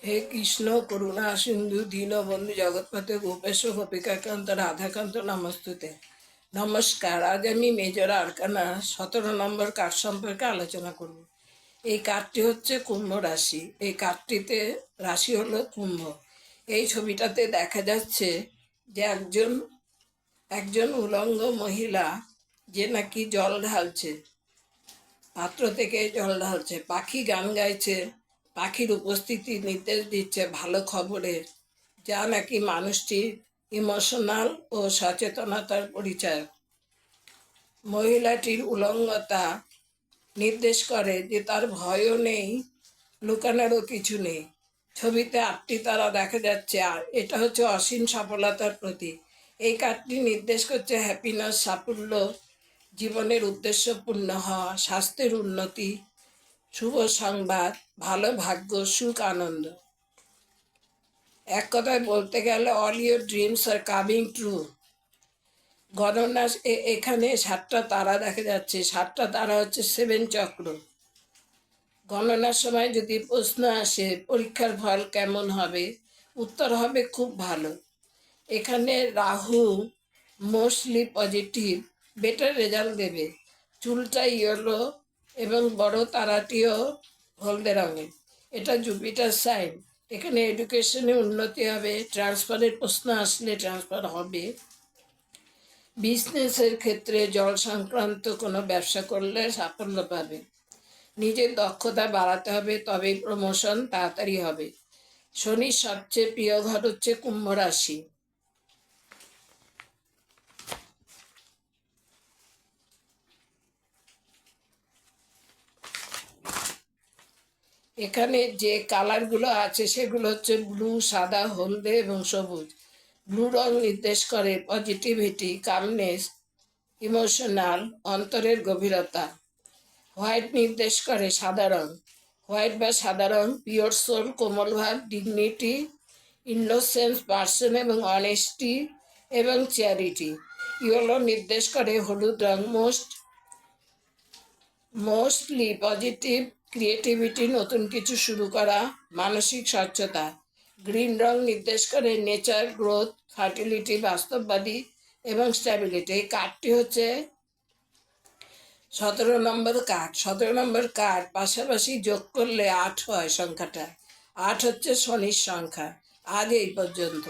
হে কৃষ্ণ করুণা সিন্ধু দীনবন্ধু জগৎপতে গোপেশ গোপিকাকান্ত রাধাকান্ত নমস্তুতে। নমস্কার। আজ আমি মেজর আরকানা 17 নম্বর কার্ড সম্পর্কে আলোচনা করব। এই কার্ডটি হচ্ছে কুম্ভ রাশি। এই কার্ডটিতে রাশি হলো কুম্ভ। এই ছবিটাতে দেখা যাচ্ছে যে একজন উলঙ্গ মহিলা যে নাকি জল ঢালছে, পাত্র থেকে জল ঢালছে, পাখি গান গাইছে, পাখির উপস্থিতি নির্দেশ দিচ্ছে ভালো খবরের, যা নাকি মানুষটির ইমোশনাল ও সচেতনতার পরিচয়। মহিলাটির উলঙ্গতা নির্দেশ করে যে তার ভয়ও নেই, লুকানোরও কিছু নেই। ছবিতে 8টি তারা দেখা যাচ্ছে, আর এটা হচ্ছে অসীম সফলতার প্রতীক। এই কার্ডটি নির্দেশ করছে হ্যাপিনেস, সাফল্য, জীবনের উদ্দেশ্য পূর্ণ হওয়া, স্বাস্থ্যের উন্নতি, শুভ সংবাদ, ভালো ভাগ্য, সুখ, আনন্দ। এক কথায় বলতে গেলে all your dreams are coming true. গণনা এখানে 7টা তারা দেখা যাচ্ছে। 7টা তারা হচ্ছে 7 চক্র। গণনার সময় যদি প্রশ্ন আসে পরীক্ষার ফল কেমন হবে, উত্তর হবে খুব ভালো। এখানে Rahu mostly positive, better result দেবে। চুলটা ইয়েলো এবং বড় তারাটিও হলদে রঙের। এটা জুপিটার সাইন। এখানে এডুকেশনে উন্নতি হবে, ট্রান্সফারের প্রশ্ন আসলে ট্রান্সফার হবে। বিজনেসের ক্ষেত্রে জল সংক্রান্ত কোনো ব্যবসা করলে সাফল্য পাবে। নিজের দক্ষতা বাড়াতে হবে, তবেই প্রমোশন তাড়াতাড়ি হবে। শনির সবচেয়ে প্রিয় ঘর হচ্ছে কুম্ভ রাশি। এখানে যে কালারগুলো আছে সেগুলো হচ্ছে ব্লু, সাদা, হলদে এবং সবুজ। ব্লু রং নির্দেশ করে পজিটিভিটি, কামনেস, ইমোশনাল, অন্তরের গভীরতা। হোয়াইট নির্দেশ করে সাদা রং। হোয়াইট বা সাদা রং পিওর সোল, কোমল ভাব, ডিগনিটি, ইনোসেন্স, পার্সন এবং অনেস্টি এবং চ্যারিটি। ইয়েলো নির্দেশ করে হলুদ রং, মোস্টলি পজিটিভ, ক্রিয়েটিভিটি, নতুন কিছু শুরু করা, মানসিক স্বচ্ছতা। গ্রিন রং নির্দেশ করে নেচার, গ্রোথ, ফার্টিলিটি, বাস্তববাদী এবং স্ট্যাবিলিটি। এই কার্ডটি হচ্ছে 17 নম্বর কার্ড। 17 নম্বর কার্ড পাশাপাশি যোগ করলে 8 হয় সংখ্যাটা। 8 হচ্ছে শনির সংখ্যা। আজ এই পর্যন্ত।